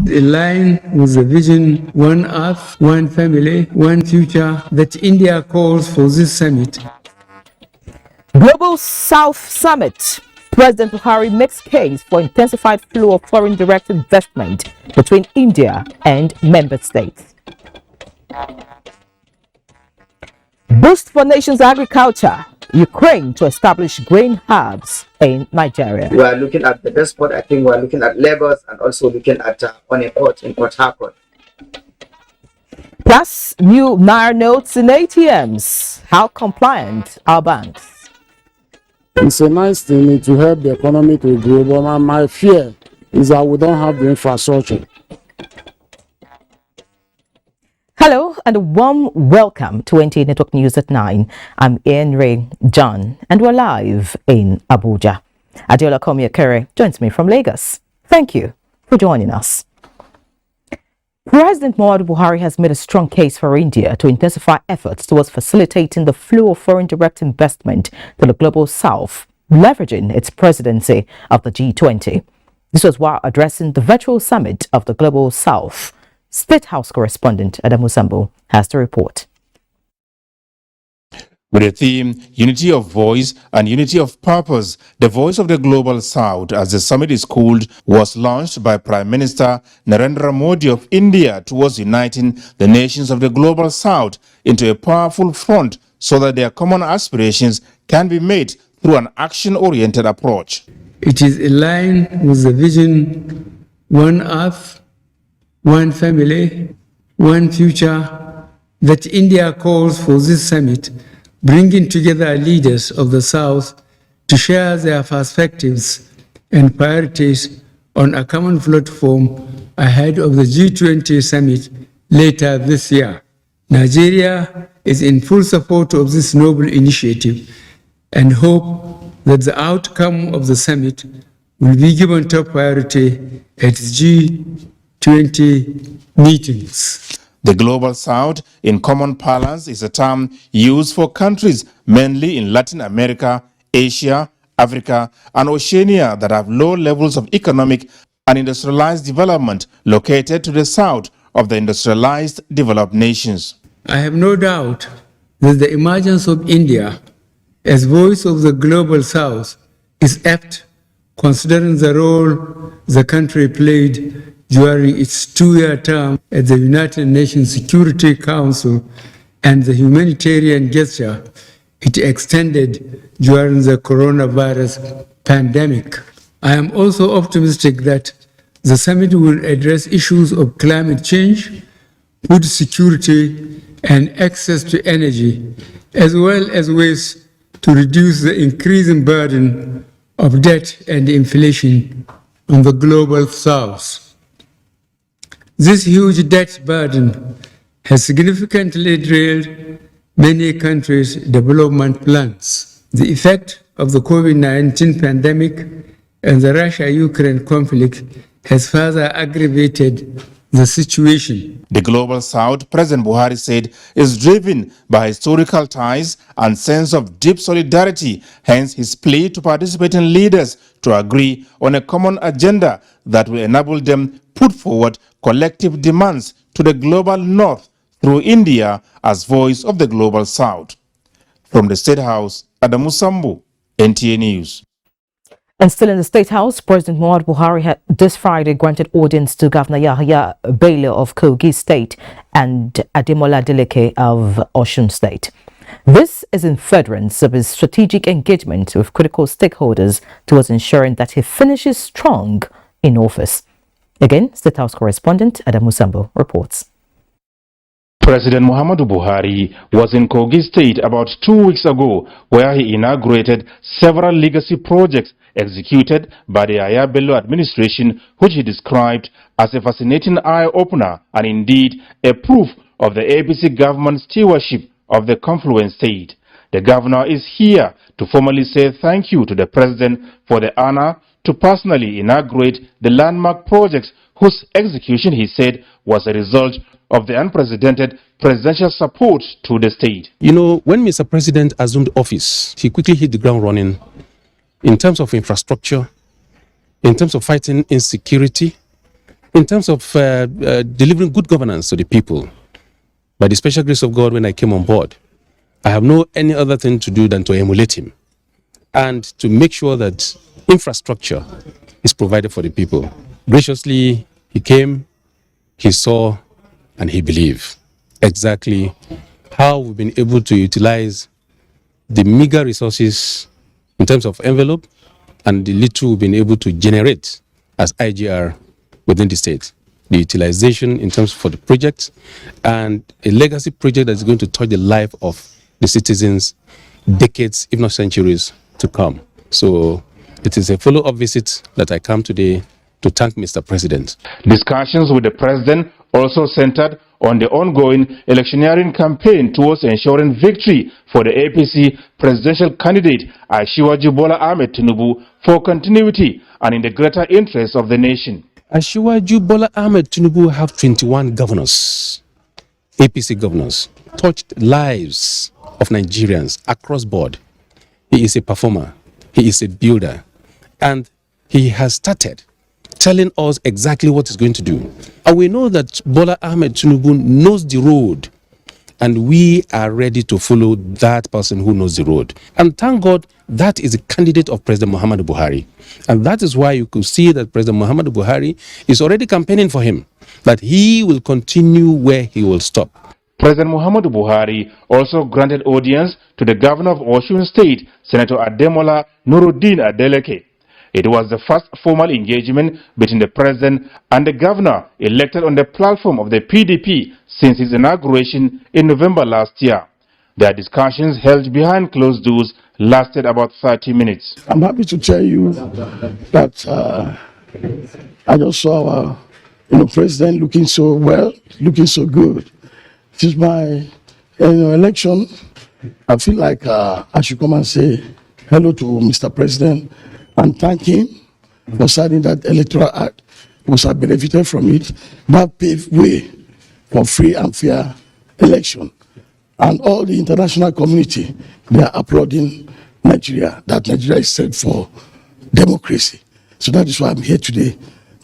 In line with the vision, one Earth, one family, one future that India calls for this summit. Global South Summit. President Buhari makes case for intensified flow of foreign direct investment between India and member states. Boost for nation's agriculture. Ukraine to establish grain hubs in Nigeria. We are looking at the best spot. I think we are looking at Lagos and also looking at on a port in Port Harcourt. Plus, new Naira notes in ATMs. How compliant are banks? It's a nice thing to help the economy to grow, but my fear is that we don't have the infrastructure. Hello and a warm welcome to NTA Network News at 9. I'm Ian Ray John and we're live in Abuja. Adiola Komiakere joins me from Lagos. Thank you for joining us. President Muhammadu Buhari has made a strong case for India to intensify efforts towards facilitating the flow of foreign direct investment to the global south, leveraging its presidency of the G20. This was while addressing the virtual summit of the global south. State House correspondent Adamu Sambo has the report. With the theme, Unity of Voice and Unity of Purpose, the Voice of the Global South, as the summit is called, was launched by Prime Minister Narendra Modi of India towards uniting the nations of the Global South into a powerful front so that their common aspirations can be made through an action-oriented approach. It is in line with the vision, one Earth, one family, one future that India calls for this summit, bringing together leaders of the South to share their perspectives and priorities on a common platform ahead of the G20 summit later this year. Nigeria is in full support of this noble initiative and hope that the outcome of the summit will be given top priority at G20 meetings. The Global South, in common parlance, is a term used for countries mainly in Latin America, Asia, Africa, and Oceania that have low levels of economic and industrialized development located to the south of the industrialized developed nations. I have no doubt that the emergence of India as voice of the Global South is apt, considering the role the country played during its two-year term at the United Nations Security Council and the humanitarian gesture it extended during the coronavirus pandemic. I am also optimistic that the summit will address issues of climate change, food security, and access to energy, as well as ways to reduce the increasing burden of debt and inflation on the Global South. This huge debt burden has significantly derailed many countries' development plans. The effect of the COVID-19 pandemic and the Russia-Ukraine conflict has further aggravated the situation. The Global South, President Buhari said, is driven by historical ties and sense of deep solidarity, hence his plea to participating leaders to agree on a common agenda that will enable them put forward collective demands to the global north through India as voice of the Global South. From the State House, Adamu Sambu, NTA News. And still in the State House, President Muhammadu Buhari had this Friday granted audience to Governor Yahaya Bello of Kogi State and Ademola Adeleke of Osun State. This is in furtherance of his strategic engagement with critical stakeholders towards ensuring that he finishes strong in office. Again, State House correspondent Adamu Sambo reports. President Muhammadu Buhari was in Kogi State about 2 weeks ago, where he inaugurated several legacy projects executed by the Yahaya Bello administration, which he described as a fascinating eye-opener and indeed a proof of the APC government stewardship of the confluent state. The governor is here to formally say thank you to the president for the honor to personally inaugurate the landmark projects whose execution, he said, was a result of the unprecedented presidential support to the state. You know, when Mr. President assumed office, he quickly hit the ground running in terms of infrastructure, in terms of fighting insecurity, in terms of delivering good governance to the people. By the special grace of God, when I came on board, I have no any other thing to do than to emulate him and to make sure that infrastructure is provided for the people. Graciously, he came, he saw, and he believed exactly how we've been able to utilize the meager resources in terms of envelope and the little we've been able to generate as IGR within the state. The utilization in terms for the project and a legacy project that's going to touch the life of the citizens decades, if not centuries, to come. So it is a follow-up visit that I come today to thank Mr. President. Discussions with the president also centered on the ongoing electioneering campaign towards ensuring victory for the APC presidential candidate Asiwaju Bola Ahmed Tinubu for continuity and in the greater interest of the nation. Asiwaju Bola Ahmed Tinubu have 21 governors, APC governors, touched lives of Nigerians across board. He is a performer, he is a builder, and he has started telling us exactly what he's going to do. And we know that Bola Ahmed Tinubu knows the road, and we are ready to follow that person who knows the road. And thank God that is a candidate of President Muhammadu Buhari. And that is why you could see that President Muhammadu Buhari is already campaigning for him, that he will continue where he will stop. President Muhammadu Buhari also granted audience to the governor of Osun State, Senator Ademola Nuruddin Adeleke. It was the first formal engagement between the president and the governor elected on the platform of the PDP since his inauguration in November last year. Their discussions held behind closed doors lasted about 30 minutes. I'm happy to tell you that I just saw our president looking so well, looking so good. It is my election. I feel like I should come and say hello to Mr. President and thank him for signing that electoral act, because I benefited from it. That paved way for free and fair election. And all the international community, they are applauding Nigeria, that Nigeria is set for democracy. So that is why I'm here today,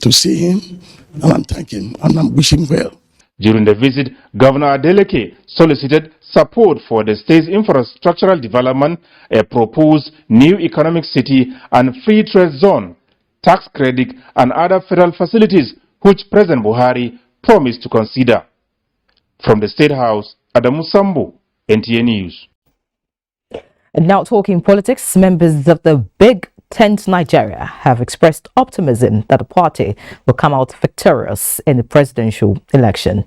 to see him, and I'm thanking him, and I'm wishing him well. During the visit, Governor Adeleke solicited support for the state's infrastructural development, a proposed new economic city and free trade zone, tax credit and other federal facilities which President Buhari promised to consider. From the State House, Adamu Sambo, NTA News. And now talking politics, members of the Big Tent Nigeria have expressed optimism that the party will come out victorious in the presidential election.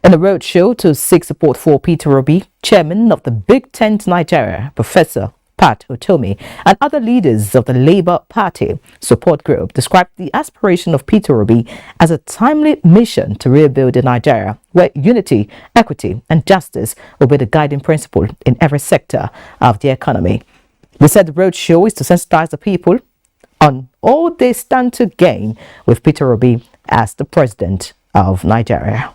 In a roadshow to seek support for Peter Obi, chairman of the Big Tent Nigeria, Professor Pat Otomi, and other leaders of the Labour Party support group described the aspiration of Peter Obi as a timely mission to rebuild in Nigeria, where unity, equity, and justice will be the guiding principle in every sector of the economy. They said the roadshow is to sensitize the people on all they stand to gain with Peter Obi as the president of Nigeria.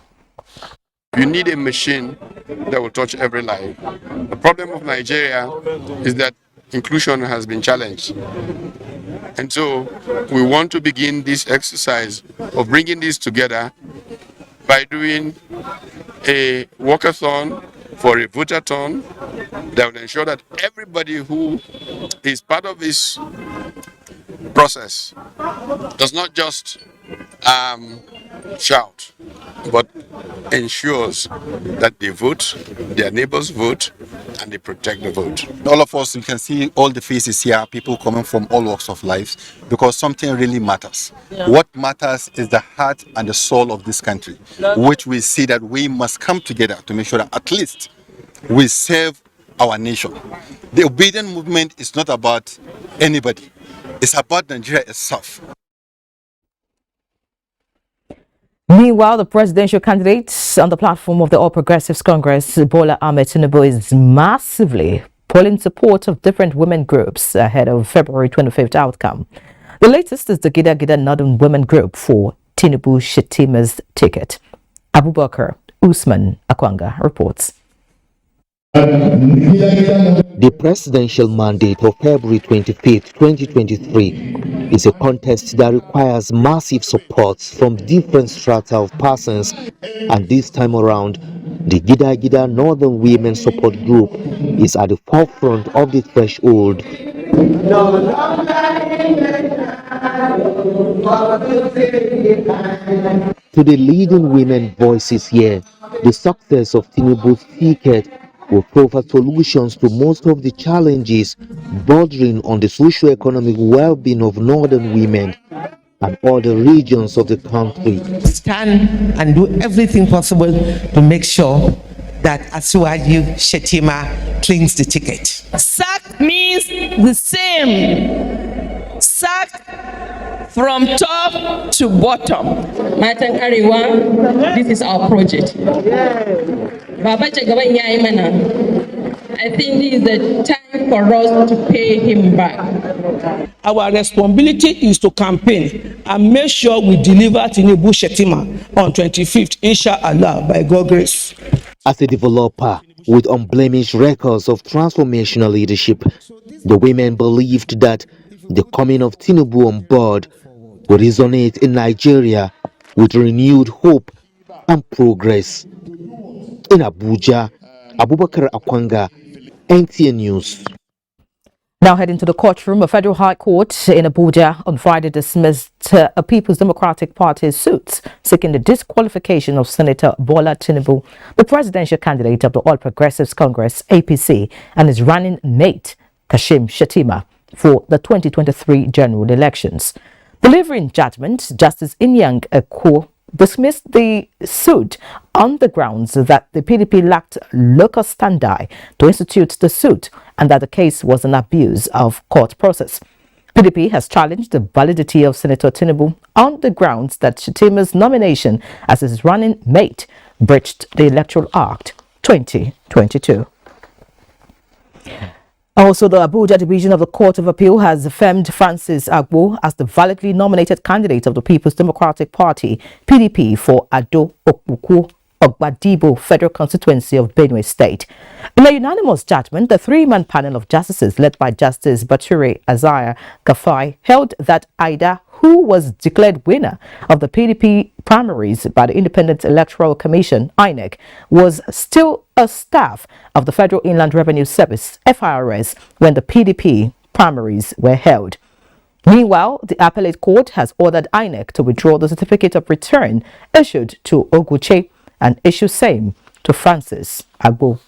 You need a machine that will touch every life. The problem of Nigeria is that inclusion has been challenged. And so we want to begin this exercise of bringing this together by doing a walkathon for a votathon that will ensure that everybody who is part of this process does not just shout, but ensures that they vote, their neighbors vote, and they protect the vote. All of us, you can see all the faces here, people coming from all walks of life, because something really matters. Yeah. What matters is the heart and the soul of this country, which we see that we must come together to make sure that at least we serve our nation. The obedient movement is not about anybody. It's about Nigeria itself. Meanwhile, the presidential candidates on the platform of the All Progressives Congress, Bola Ahmed Tinubu, is massively pulling support of different women groups ahead of February 25th outcome. The latest is the Gida Gida Northern Women Group for Tinubu Shetima's ticket. Abubakar Usman Akwanga reports. The presidential mandate of February 25, 2023 is a contest that requires massive support from different strata of persons, and this time around, the Gida Gida Northern Women Support Group is at the forefront of the threshold. To the leading women voices here, the success of Tinubu's ticket will provide solutions to most of the challenges bordering on the socio-economic well-being of northern women and other regions of the country. Stand and do everything possible to make sure that Asuwaju Shetima clings the ticket. SAC means the same. SAC from top to bottom. Matan Arewa, this is our project. I think this is the time for us to pay him back. Our responsibility is to campaign and make sure we deliver Tinubu Shetima on 25th, inshallah, by God's grace. As a developer with unblemished records of transformational leadership, the women believed that the coming of Tinubu on board would resonate in Nigeria with renewed hope and progress. In Abuja, Abubakar Akwanga, NTA News. Now heading to the courtroom, a federal high court in Abuja on Friday dismissed a People's Democratic Party suit seeking the disqualification of Senator Bola Tinubu, the presidential candidate of the All Progressives Congress (APC), and his running mate Kashim Shettima for the 2023 general elections. Delivering judgment, Justice Inyang Ekwo dismissed the suit on the grounds that the PDP lacked local standi to institute the suit and that the case was an abuse of court process. PDP has challenged the validity of Senator Tinubu on the grounds that Shettima's nomination as his running mate breached the Electoral Act 2022. Also, the Abuja Division of the Court of Appeal has affirmed Francis Agbo as the validly nominated candidate of the People's Democratic Party, PDP, for Ado Okpuku Ogbadibo Federal Constituency of Benue State. In a unanimous judgment, the three-man panel of justices led by Justice Bature Azaya Kafai held that Ida, who was declared winner of the PDP primaries by the Independent Electoral Commission, INEC, was still a staff of the Federal Inland Revenue Service, FIRS, when the PDP primaries were held. Meanwhile, the appellate court has ordered INEC to withdraw the certificate of return issued to Oguche and issue same to Francis Agbo.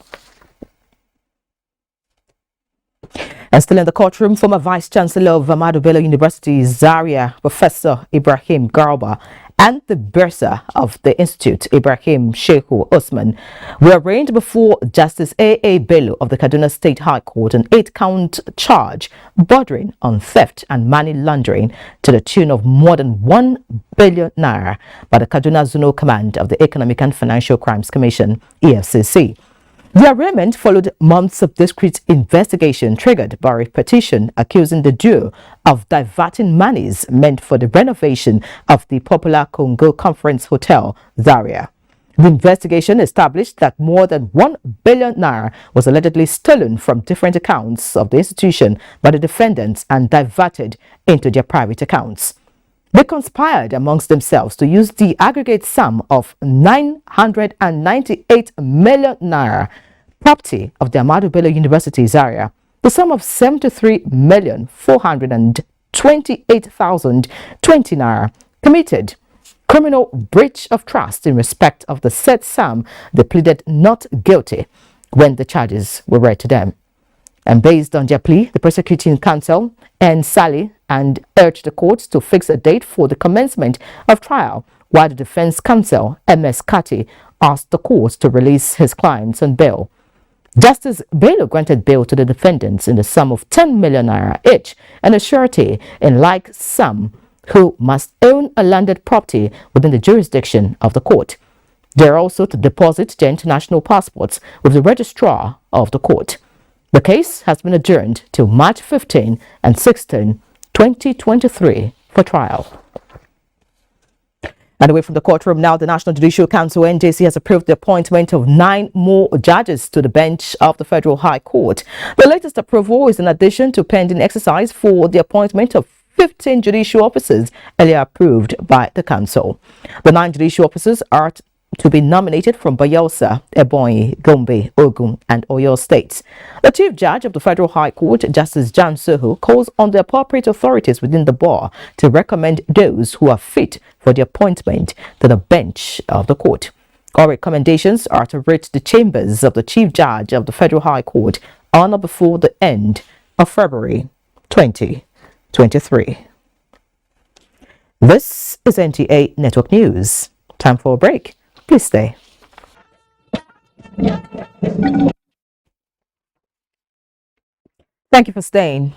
And still in the courtroom, former Vice Chancellor of Ramada Bello University, Zaria, Professor Ibrahim Garba, and the bursar of the institute, Ibrahim Shehu Osman, were arraigned before Justice A.A. Bello of the Kaduna State High Court on 8-count charge bordering on theft and money laundering to the tune of more than 1 billion naira by the Kaduna Zonal Command of the Economic and Financial Crimes Commission, EFCC. The arraignment followed months of discreet investigation triggered by a petition accusing the duo of diverting monies meant for the renovation of the popular Congo Conference Hotel, Zaria. The investigation established that more than 1 billion naira was allegedly stolen from different accounts of the institution by the defendants and diverted into their private accounts. They conspired amongst themselves to use the aggregate sum of 998 million naira, property of the Ahmadu Bello University, Zaria, the sum of 73,428,020 naira, committed criminal breach of trust in respect of the said sum. They pleaded not guilty when the charges were read to them. And based on their plea, the prosecuting counsel and Sally and urged the court to fix a date for the commencement of trial, while the defense counsel, M.S. Kati, asked the court to release his clients on bail. Justice Bello granted bail to the defendants in the sum of 10 million naira each and a surety in like sum who must own a landed property within the jurisdiction of the court. They are also to deposit their international passports with the registrar of the court. The case has been adjourned till March 15 and 16, 2023 for trial. And away from the courtroom now, the National Judicial Council, NJC, has approved the appointment of 9 more judges to the bench of the Federal High Court. The latest approval is in addition to pending exercise for the appointment of 15 judicial officers earlier approved by the council. The 9 judicial officers are to be nominated from Bayelsa, Ebonyi, Gombe, Ogun and Oyo states. The Chief Judge of the Federal High Court, Justice Jan Soho, calls on the appropriate authorities within the bar to recommend those who are fit for the appointment to the bench of the court. All recommendations are to reach the chambers of the Chief Judge of the Federal High Court on or before the end of February 2023. This is NTA Network News. Time for a break. Please stay. Thank you for staying.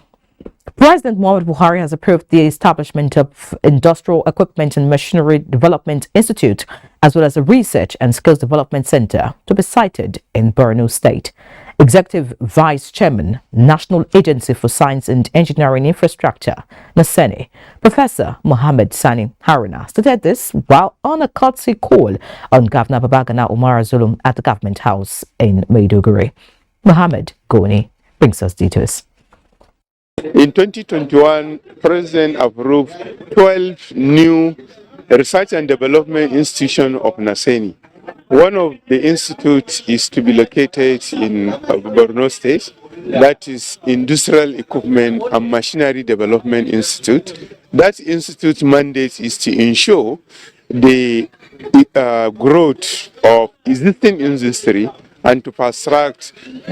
President Muhammadu Buhari has approved the establishment of Industrial Equipment and Machinery Development Institute, as well as a Research and Skills Development Center to be sited in Borno State. Executive Vice Chairman, National Agency for Science and Engineering Infrastructure, NASENI, Professor Mohammed Sani Haruna, stated this while on a courtesy call on Governor Babagana Umar Zulum at the Government House in Maiduguri. Mohammed Goni brings us details. In 2021, President approved 12 new research and development institutions of NASENI. One of the institutes is to be located in Borno State, that is Industrial Equipment and Machinery Development Institute. That institute's mandate is to ensure the growth of existing industry and to fast-track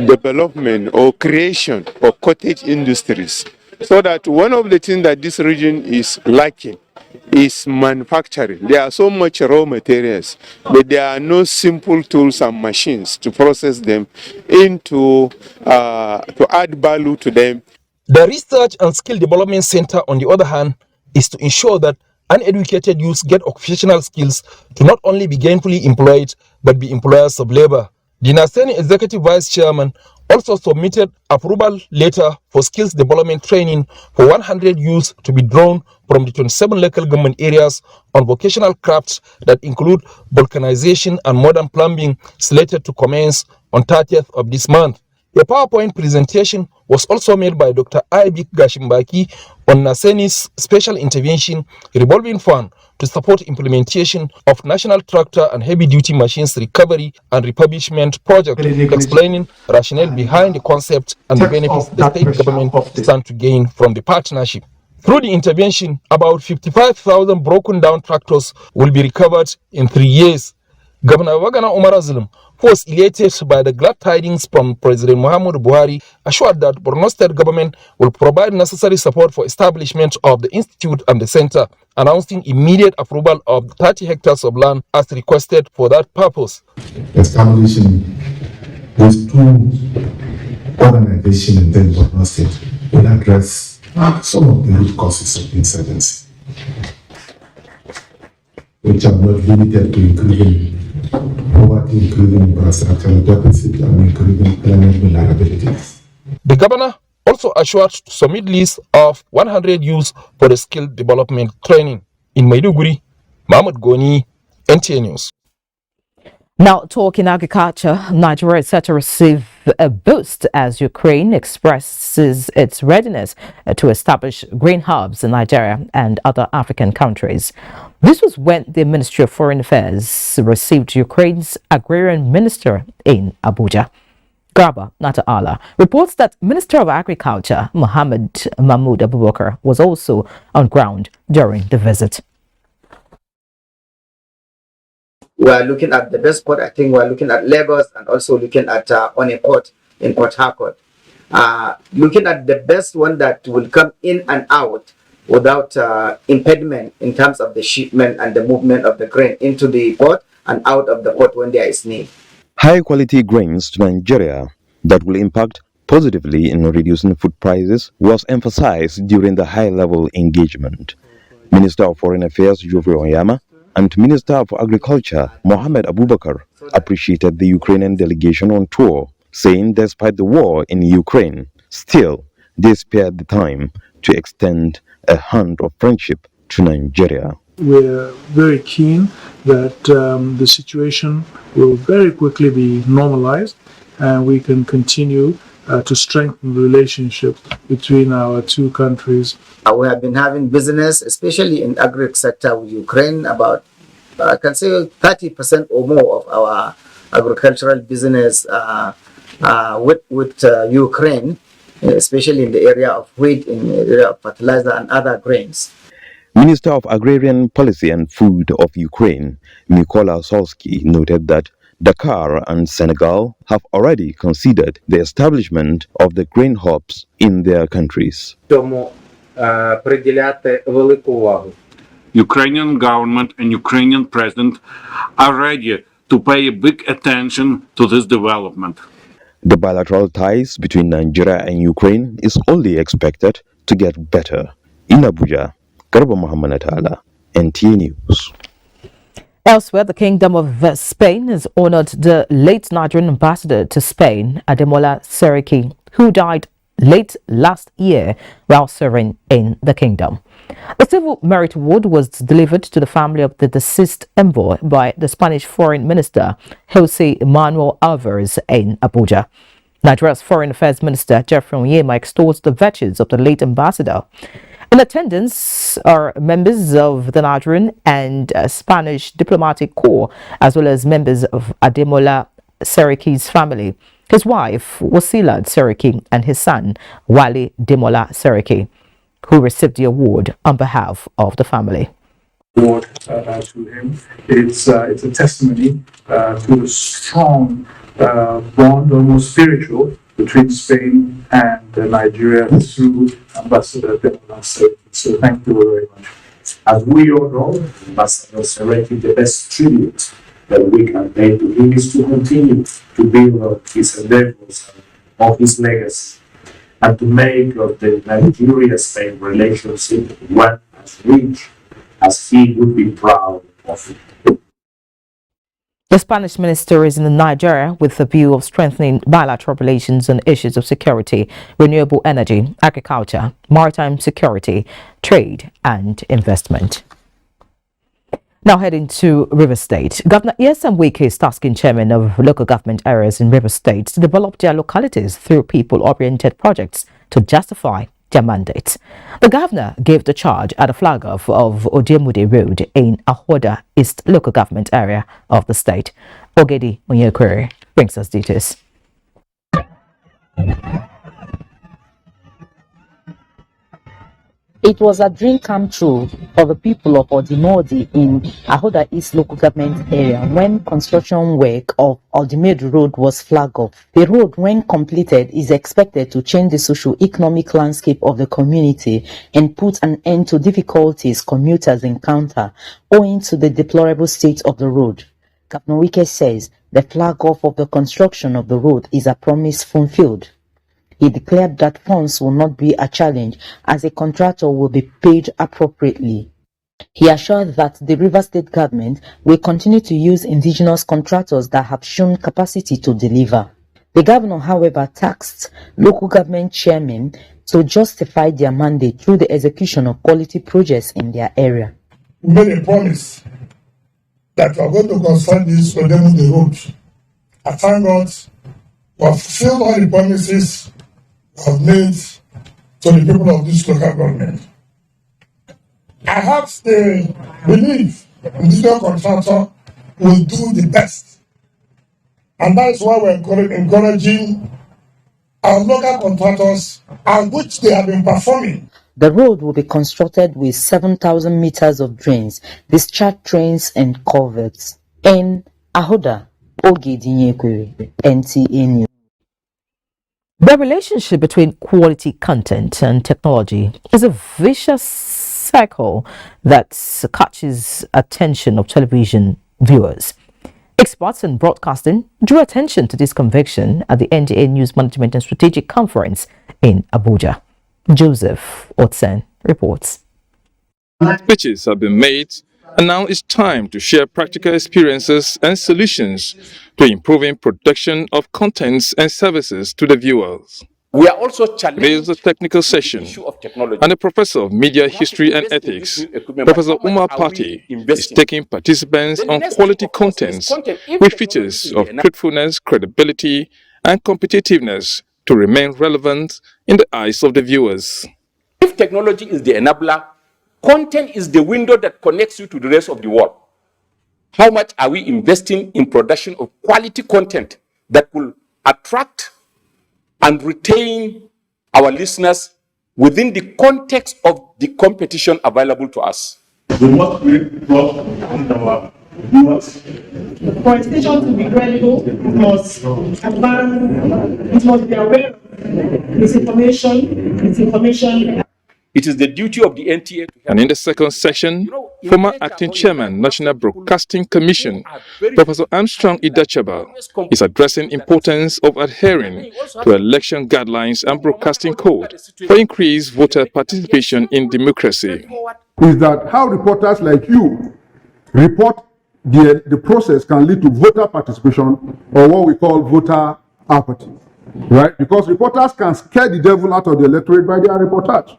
development or creation of cottage industries. So that one of the things that this region is lacking is manufacturing. There are so much raw materials, but there are no simple tools and machines to process them into, to add value to them. The Research and Skill Development Center, on the other hand, is to ensure that uneducated youths get occupational skills to not only be gainfully employed, but be employers of labor. The NASENI Executive Vice Chairman also submitted approval letter for skills development training for 100 youths to be drawn from the 27 local government areas on vocational crafts that include vulcanization and modern plumbing, slated to commence on 30th of this month. A PowerPoint presentation was also made by Dr. Aibik Gashimbaki on NASENI's Special Intervention Revolving Fund to support implementation of National Tractor and Heavy Duty Machines Recovery and Refurbishment Project, explaining rationale behind the concept and the benefits the state government stand to gain from the partnership. Through the intervention, about 55,000 broken down tractors will be recovered in 3 years. Governor Babagana Umar Zulum, who was elated by the glad tidings from President Muhammadu Buhari, assured that Borno State government will provide necessary support for establishment of the institute and the center, announcing immediate approval of 30 hectares of land as requested for that purpose. Establishing these 2 organizations in the Borno State will address some of the root causes of insurgency, which are not limited to increasing poverty, increasing infrastructural deficit, and increasing economic vulnerabilities. The governor also assured to submit list of 100 youths for the skill development training. In Maiduguri, Mahmoud Goni, NTA News. Now, talking agriculture, Nigeria is set to receive a boost as Ukraine expresses its readiness to establish grain hubs in Nigeria and other African countries. This was when the Ministry of Foreign Affairs received Ukraine's agrarian minister in Abuja. Garba Nata'ala reports that Minister of Agriculture Mohammed Mahmoud Abubakar was also on ground during the visit. We are looking at the best port. I think we are looking at Lagos and also looking at on a port in Port Harcourt. Looking at the best one that will come in and out without impediment in terms of the shipment and the movement of the grain into the port and out of the port when there is need. High quality grains to Nigeria that will impact positively in reducing food prices was emphasized during the high level engagement. Minister of Foreign Affairs Yovie Onyama and Minister of Agriculture Mohammed Abubakar appreciated the Ukrainian delegation on tour, saying despite the war in Ukraine, still they spared the time to extend a hand of friendship to Nigeria. we're very keen that the situation will very quickly be normalized and we can continue to strengthen the relationship between our two countries. We have been having business, especially in agri sector with Ukraine, about I can say 30% or more of our agricultural business with Ukraine, especially in the area of wheat, in the area of fertilizer and other grains. Minister of Agrarian Policy and Food of Ukraine, Mykola Solsky, noted that Dakar and Senegal have already considered the establishment of the grain hubs in their countries. Ukrainian government and Ukrainian president are ready to pay big attention to this development. The bilateral ties between Nigeria and Ukraine is only expected to get better. In Abuja, Garba Muhammad Atala, NTA News. Elsewhere, the Kingdom of Spain has honored the late Nigerian Ambassador to Spain, Ademola Seriki, who died late last year while serving in the kingdom. The Civil Merit Award was delivered to the family of the deceased envoy by the Spanish Foreign Minister Jose Manuel Alvarez in Abuja. Nigeria's Foreign Affairs Minister Jeffrey Onyema extols the virtues of the late ambassador. In attendance are members of the Nigerian and Spanish diplomatic corps, as well as members of Ademola Seriki's family, his wife Wasila Seriki and his son Wale Demola Seriki, who received the award on behalf of the family. Award to him. It's a testimony to the strong bond, almost spiritual, between Spain and Nigeria through Ambassador Bello. So thank you very much. As we all know, Ambassador Seriki, the best tribute that we can pay to him is to continue to build on his endeavors, of his legacy, and to make of the Nigeria-Spain relationship one as rich as he would be proud of it. The Spanish minister is in Nigeria with the view of strengthening bilateral relations on issues of security, renewable energy, agriculture, maritime security, trade and investment. Now heading to Rivers State. Governor Nyesom Wike is tasking chairmen of local government areas in Rivers State to develop their localities through people-oriented projects to justify their mandates. The governor gave the charge at the flag-off of Ojemude Road in Ahoda East local government area of the state. Ogedi Onyekwere brings us details. It was a dream come true for the people of Odimodi in Ahoda East local government area when construction work of Odimodi Road was flagged off. The road, when completed, is expected to change the socio-economic landscape of the community and put an end to difficulties commuters encounter owing to the deplorable state of the road. Governor Wike says the flag off of the construction of the road is a promise fulfilled. He declared that funds will not be a challenge as a contractor will be paid appropriately. He assured that the Rivers State government will continue to use indigenous contractors that have shown capacity to deliver. The governor, however, tasked local government chairmen to justify their mandate through the execution of quality projects in their area. We made a promise that we are going to construct this Ojemude Road. I thank God we have fulfilled all the promises have made to the people of this local government. I have the belief indigenous contractor will do the best. And that's why we're encouraging our local contractors, and which they have been performing. The road will be constructed with 7,000 meters of drains, discharge trains and culverts. In Ahoda, Ogedi Onyekwere, NTA News. The relationship between quality content and technology is a vicious cycle that catches attention of television viewers. Experts in broadcasting drew attention to this conviction at the NTA News Management and Strategic Conference in Abuja. Joseph Otsen reports. Pitches have been made, and now it's time to share practical experiences and solutions to improving production of contents and services to the viewers. We are also challenging There is a technical session, and a professor of media history and ethics, Professor Umar Pati, is taking participants on quality contents with features of truthfulness, credibility, and competitiveness to remain relevant in the eyes of the viewers. If technology is the enabler, content is the window that connects you to the rest of the world. How much are we investing in production of quality content that will attract and retain our listeners within the context of the competition available to us? We must create trust in our viewers. For a station to be credible, it must advance, it must be aware of its information. It is the duty of the NTA to And in the second session, former acting chairman, National Broadcasting Commission, Professor Armstrong Idachaba, is addressing importance of adhering to election guidelines and broadcasting code for increased voter participation in democracy. Is that how reporters like you report the process can lead to voter participation, or what we call voter apathy, right? Because reporters can scare the devil out of the electorate by their reportage.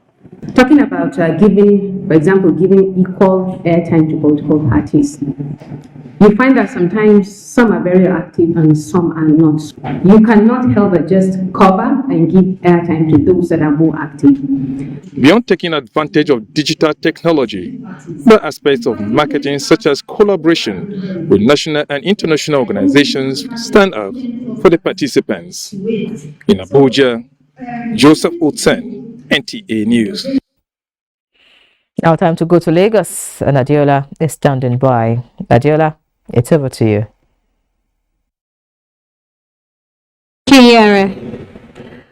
Talking about giving, for example, giving equal airtime to political parties, you find that sometimes some are very active and some are not. You cannot help but just cover and give airtime to those that are more active. Beyond taking advantage of digital technology, the aspects of marketing such as collaboration with national and international organizations stand out for the participants. In Abuja, Joseph Otsen, NTA News. Now time to go to Lagos, and Adiola is standing by. Adiola, it's over to you. Kinyere.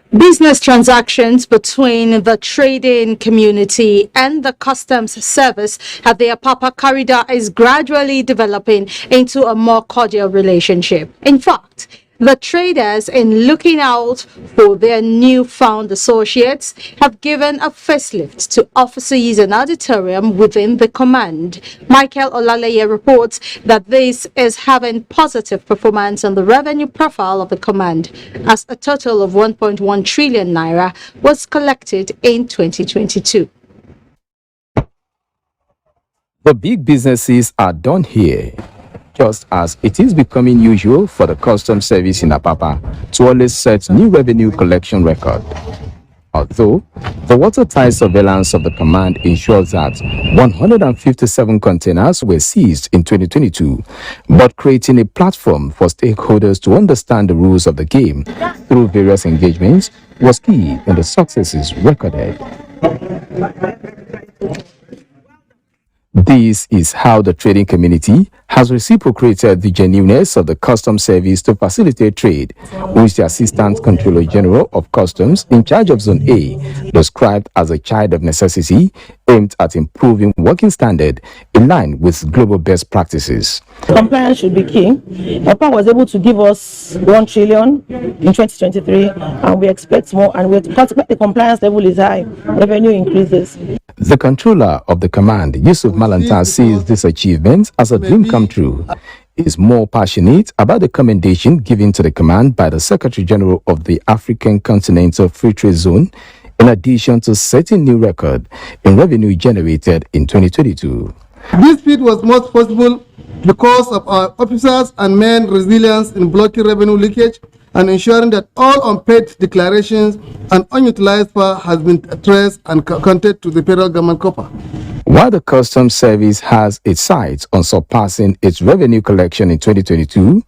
Business transactions between the trading community and the customs service at the Apapa corridor is gradually developing into a more cordial relationship. In fact, the traders, in looking out for their newfound associates, have given a facelift to offices and auditorium within the command. Michael Olaleye reports that this is having positive performance on the revenue profile of the command, as a total of 1.1 trillion naira was collected in 2022. The big businesses are done here, just as it is becoming usual for the customs service in Apapa to always set new revenue collection record. Although the watertight surveillance of the command ensures that 157 containers were seized in 2022, but creating a platform for stakeholders to understand the rules of the game through various engagements was key in the successes recorded. This is how the trading community has reciprocated the genuineness of the customs service to facilitate trade, which the Assistant Controller General of Customs in charge of Zone A described as a child of necessity aimed at improving working standard in line with global best practices. Compliance should be key. Appa was able to give us 1 trillion in 2023, and we expect more, and the compliance level is high, revenue increases. The controller of the command, Yusuf Malanta, sees this achievement as a dream come true. He is more passionate about the commendation given to the command by the Secretary General of the African Continental Free Trade Zone, in addition to setting new record in revenue generated in 2022. This feat was most possible because of our officers and men resilience in blocking revenue leakage and ensuring that all unpaid declarations and unutilized power has been traced and counted to the federal government copper. While the Customs Service has its sights on surpassing its revenue collection in 2022,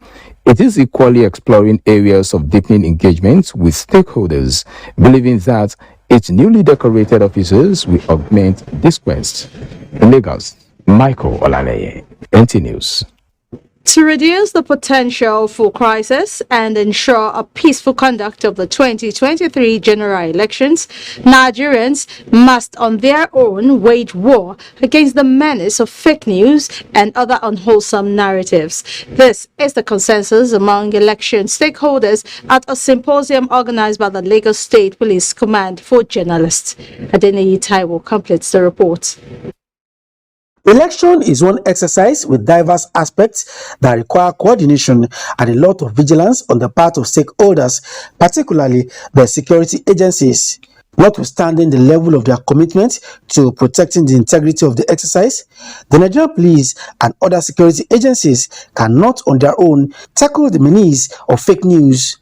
it is equally exploring areas of deepening engagement with stakeholders, believing that its newly decorated officers will augment this quest. In Lagos, Michael Olaleye, NTA News. To reduce the potential for crisis and ensure a peaceful conduct of the 2023 general elections, Nigerians must on their own wage war against the menace of fake news and other unwholesome narratives. This is the consensus among election stakeholders at a symposium organized by the Lagos State Police Command for Journalists. Adeniyi Taiwo completes the report. Election is one exercise with diverse aspects that require coordination and a lot of vigilance on the part of stakeholders, particularly the security agencies. Notwithstanding the level of their commitment to protecting the integrity of the exercise, the Nigerian police and other security agencies cannot on their own tackle the menace of fake news.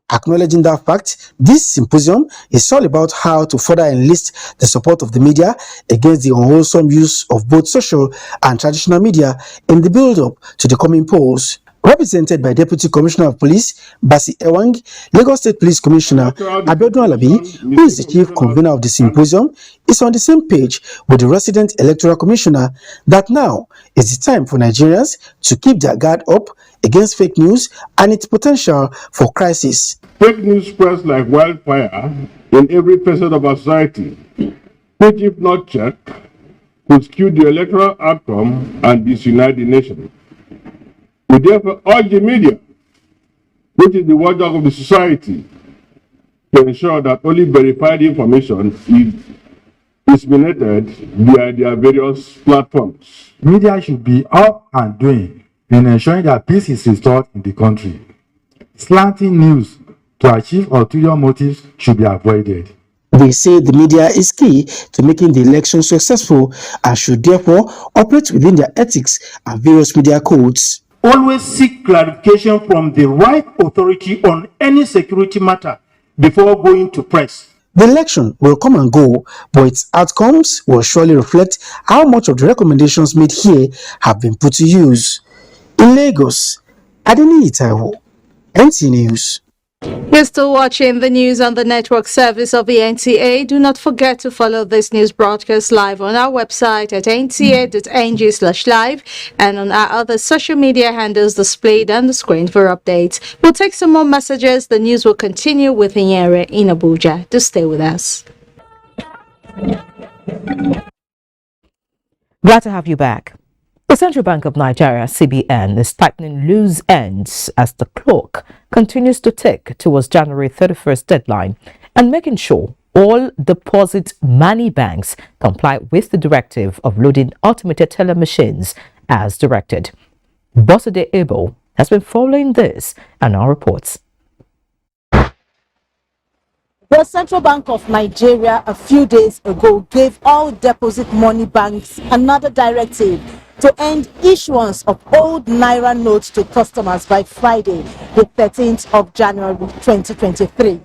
Acknowledging that fact, this symposium is all about how to further enlist the support of the media against the unwholesome use of both social and traditional media in the build-up to the coming polls. Represented by Deputy Commissioner of Police Basi Ewang, Lagos State Police Commissioner Abiodun Alabi, who is the chief convener of the symposium, is on the same page with the resident electoral commissioner that now is the time for Nigerians to keep their guard up against fake news and its potential for crisis. Fake news spreads like wildfire in every facet of our society, which, if not checked, could skew the electoral outcome and disunite the nation. We therefore urge the media, which is the watchdog of the society, to ensure that only verified information is disseminated via their various platforms. Media should be up and doing in ensuring that peace is restored in the country. Slanting news to achieve ulterior motives should be avoided. They say the media is key to making the election successful and should therefore operate within their ethics and various media codes. Always seek clarification from the right authority on any security matter before going to press. The election will come and go, but its outcomes will surely reflect how much of the recommendations made here have been put to use. In Lagos, Adeni Itaiwo, NTA News. You're still watching the news on the network service of the NTA. Do not forget to follow this news broadcast live on our website at nta.ng/live and on our other social media handles displayed on the screen for updates. We'll take some more messages. The news will continue with Yahaya in Abuja. Do stay with us. Glad to have you back. The Central Bank of Nigeria, CBN, is tightening loose ends as the clock continues to tick towards January 31st deadline and making sure all deposit money banks comply with the directive of loading automated teller machines as directed. Bosede Ebo has been following this and now reports. The Central Bank of Nigeria a few days ago gave all deposit money banks another directive to end issuance of old Naira notes to customers by Friday, the 13th of January 2023.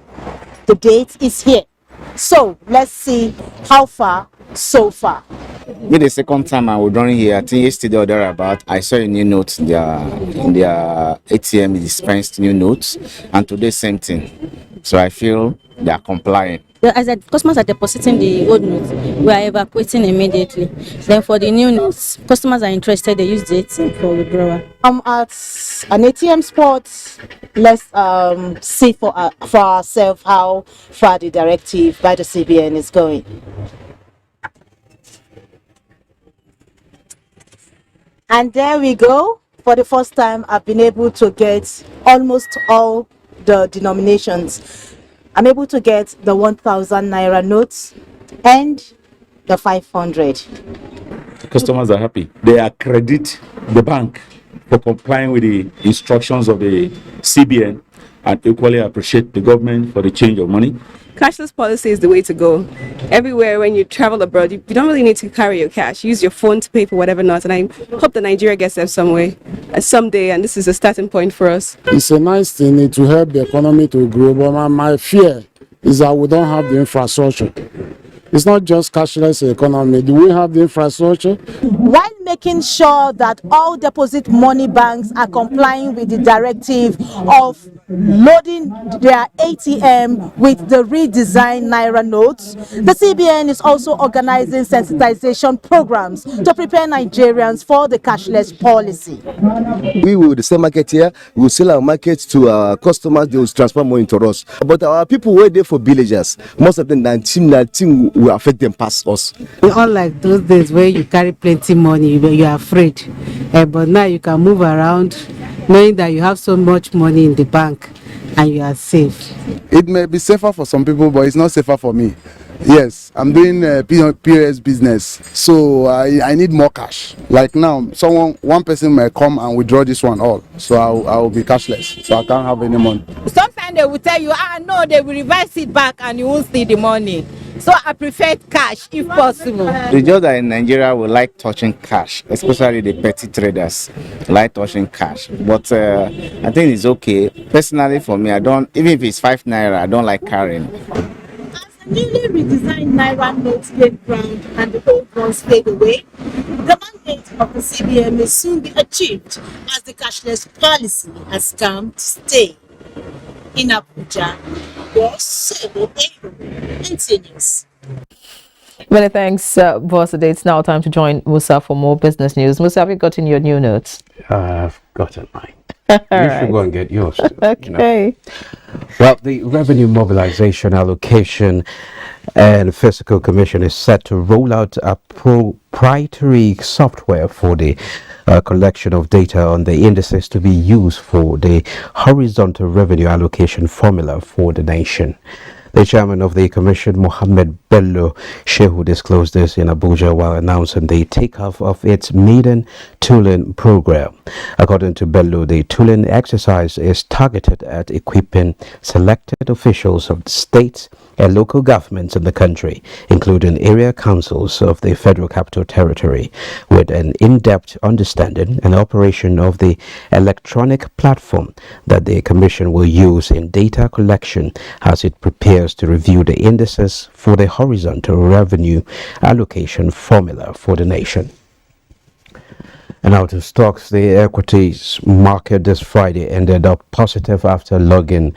The date is here. So let's see how far so far. This the second time I was running here. I think yesterday or thereabout, I saw a new note in their ATM dispensed new notes, and today same thing. So I feel they are complying. As the customers are depositing the old notes, we are evacuating immediately. Then for the new notes, customers are interested, they use the ATM for withdrawal. At an ATM spot, let's see for ourselves how far the directive by the CBN is going. And there we go. For the first time, I've been able to get almost all the denominations. I'm able to get the 1,000 Naira notes and the 500. Customers are happy. They accredit the bank for complying with the instructions of the CBN and equally appreciate the government for the change of money. Cashless policy is the way to go. Everywhere when you travel abroad, you don't really need to carry your cash. Use your phone to pay for whatever not. And I hope that Nigeria gets there some way, someday, and this is a starting point for us. It's a nice thing. It will help the economy to grow, but my fear is that we don't have the infrastructure. It's not just cashless economy. Do we have the infrastructure? While making sure that all deposit money banks are complying with the directive of loading their ATM with the redesigned Naira notes, the CBN is also organizing sensitization programs to prepare Nigerians for the cashless policy. We will sell market here, we will sell our market to our customers, they will transfer money to us. But our people were there for villagers. Most of them, that team will affect them past us. Unlike those days where you carry plenty money, where you are afraid. But now you can move around knowing that you have so much money in the bank and you are safe. It may be safer for some people, but it's not safer for me. Yes, I'm doing POS business, so I need more cash. Like now, one person may come and withdraw this one all, so I'll be cashless, so I can't have any money. Sometimes they will tell you, no, they will reverse it back and you won't see the money. So I prefer cash if possible. It's just that in Nigeria we like touching cash, especially the petty traders like touching cash. But I think it's okay. Personally, for me, I don't. Even if it's 5 naira, I don't like carrying. Newly redesigned Naira notes gain ground and the old ones fade away, the mandate of the CBN may soon be achieved as the cashless policy has come to stay. In Abuja, was NTA News. Many thanks, Boss. It's now time to join Musa for more business news. Musa, have you gotten your new notes? I've gotten mine. You should go and get yours too. Okay. You know. Well, the Revenue Mobilization Allocation and Fiscal Commission is set to roll out a proprietary software for the collection of data on the indices to be used for the horizontal revenue allocation formula for the nation. The chairman of the commission, Mohammed Bello, Shehu, disclosed this in Abuja while announcing the takeoff of its maiden tooling program. According to Bello, the tooling exercise is targeted at equipping selected officials of the states and local governments in the country, including area councils of the Federal Capital Territory, with an in-depth understanding and operation of the electronic platform that the commission will use in data collection as it prepares to review the indices for the horizontal revenue allocation formula for the nation. And out of stocks, the equities market this Friday ended up positive after logging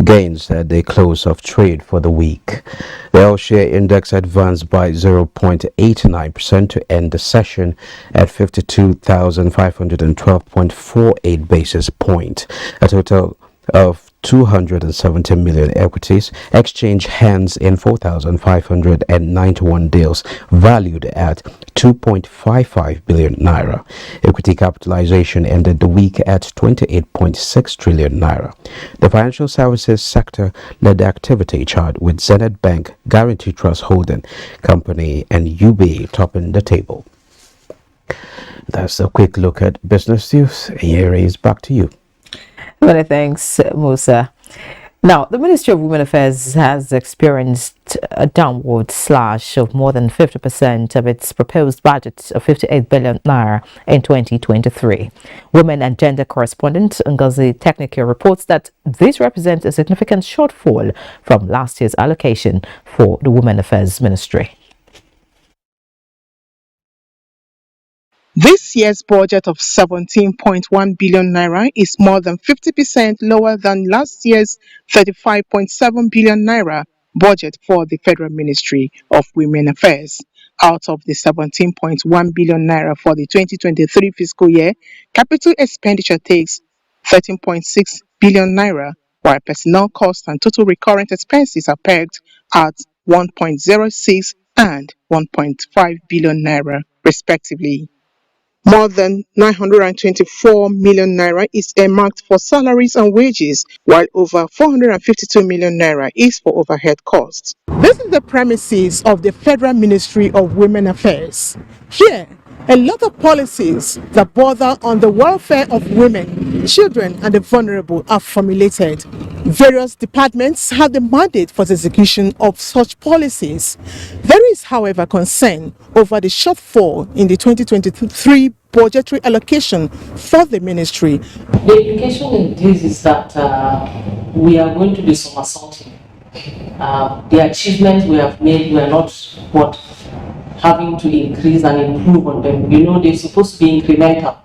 gains at the close of trade for the week. The all-share index advanced by 0.89% to end the session at 52,512.48 basis points. A total of 270 million equities exchanged hands in 4,591 deals valued at 2.55 billion naira. Equity capitalization ended the week at 28.6 trillion naira. The financial services sector led the activity chart with Zenith Bank, Guarantee Trust Holding Company and UBA topping the table. That's a quick look at business news. Here is back to you. Many thanks, Musa. Now, the Ministry of Women Affairs has experienced a downward slash of more than 50% of its proposed budget of 58 billion naira in 2023. Women and gender correspondent Ngozi Technica reports that this represents a significant shortfall from last year's allocation for the Women Affairs Ministry. This year's budget of 17.1 billion naira is more than 50% lower than last year's 35.7 billion naira budget for the Federal Ministry of Women Affairs. Out of the 17.1 billion naira for the 2023 fiscal year, capital expenditure takes 13.6 billion naira, while personnel costs and total recurrent expenses are pegged at 1.06 and 1.5 billion naira, respectively. More than 924 million naira is earmarked for salaries and wages, while over 452 million naira is for overhead costs. This is the premises of the Federal Ministry of Women Affairs. Here, a lot of policies that border on the welfare of women, children, and the vulnerable are formulated. Various departments have the mandate for the execution of such policies. There is, however, concern over the shortfall in the 2023 budgetary allocation for the ministry. The implication in this is that we are going to be somersaulting. The achievements we have made were not what having to increase and improve on them. You know, they're supposed to be incremental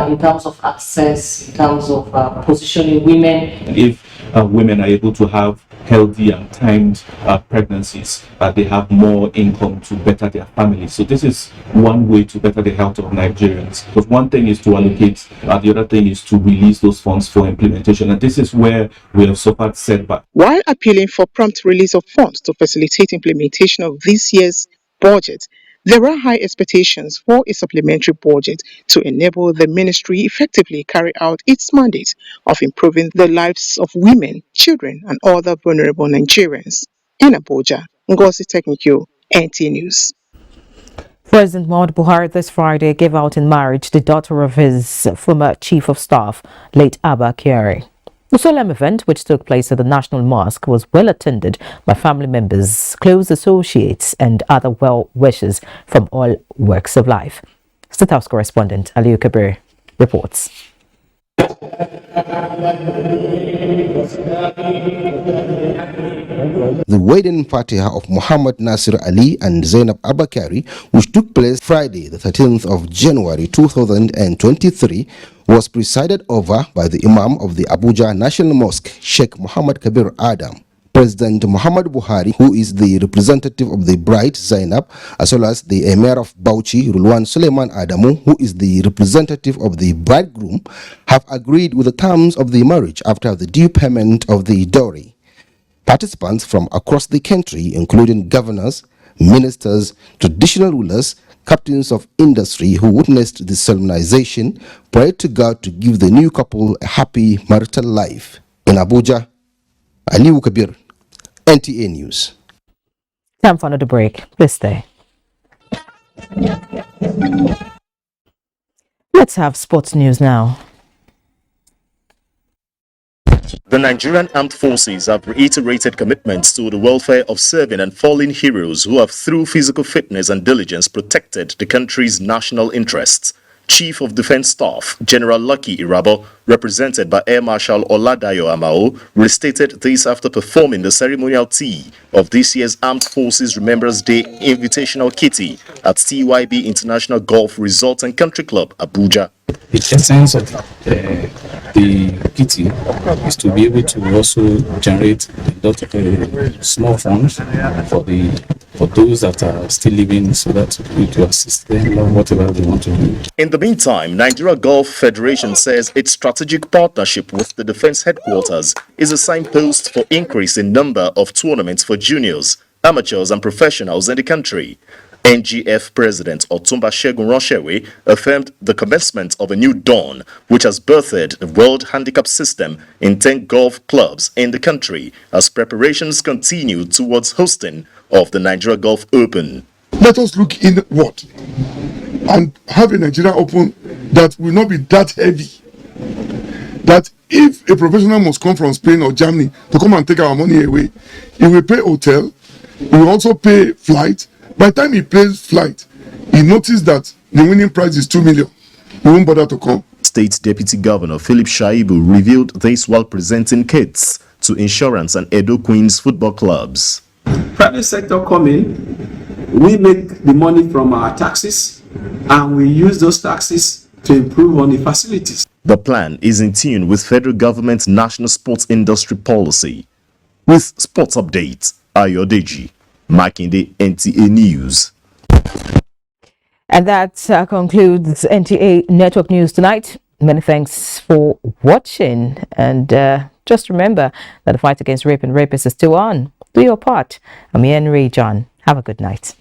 in terms of access, in terms of positioning women. If women are able to have healthy and timed pregnancies, they have more income to better their families. So this is one way to better the health of Nigerians. Because one thing is to allocate, the other thing is to release those funds for implementation. And this is where we have suffered setback. While appealing for prompt release of funds to facilitate implementation of this year's budget, there are high expectations for a supplementary budget to enable the ministry effectively carry out its mandate of improving the lives of women, children, and other vulnerable Nigerians. In Abuja, Ngozi Teknikyo, NTA News. President Muhammadu Buhari this Friday gave out in marriage the daughter of his former chief of staff, late Abba Kyari. The solemn event, which took place at the National Mosque, was well attended by family members, close associates, and other well-wishers from all walks of life. State House correspondent Aliyu Kabir reports. The wedding fatiha of Muhammad Nasir Ali and Zainab Abakari, which took place Friday, the 13th of January 2023, was presided over by the Imam of the Abuja National Mosque, Sheikh Muhammad Kabir Adam. President Muhammad Buhari, who is the representative of the bride Zainab, as well as the Emir of Bauchi, Rulwan Suleiman Adamu, who is the representative of the bridegroom, have agreed with the terms of the marriage after the due payment of the dowry. Participants from across the country, including governors, ministers, traditional rulers, captains of industry who witnessed the solemnization, prayed to God to give the new couple a happy marital life. In Abuja, Aliyu Kabir, NTA News. Time for another break. Please stay. Let's have sports news now. The Nigerian Armed Forces have reiterated commitments to the welfare of serving and fallen heroes who have, through physical fitness and diligence, protected the country's national interests. Chief of Defense Staff General Lucky Irabo, represented by Air Marshal Oladayo Amao, restated this after performing the ceremonial tea of this year's Armed Forces Remembrance Day Invitational Kitty at TYB International Golf Resort and Country Club, Abuja. The essence of the kitty is to be able to also generate a lot of small funds for those that are still living, so that we to assist them or whatever they want to do. In the meantime, Nigeria Golf Federation says its strategic partnership with the Defense Headquarters is a signpost for increase in number of tournaments for juniors, amateurs and professionals in the country. NGF President Otumba Segun Ronshewe affirmed the commencement of a new dawn, which has birthed the World Handicap System in 10 golf clubs in the country as preparations continue towards hosting of the Nigeria Golf Open. Let us look inward and have a Nigeria Open that will not be that heavy. That if a professional must come from Spain or Germany to come and take our money away, he will pay hotel, he will also pay flight. By the time he pays flight, he noticed that the winning prize is 2 million. He won't bother to come. State Deputy Governor Philip Shaibu revealed this while presenting kits to Insurance and Edo Queens football clubs. Private sector come in, we make the money from our taxes, and we use those taxes to improve on the facilities. The plan is in tune with federal government's national sports industry policy. With sports updates, Ayodeji, marking the NTA News. And that concludes NTA Network News tonight. Many thanks for watching. And just remember that the fight against rape and rapists is still on. Do your part. I'm Henry John. Have a good night.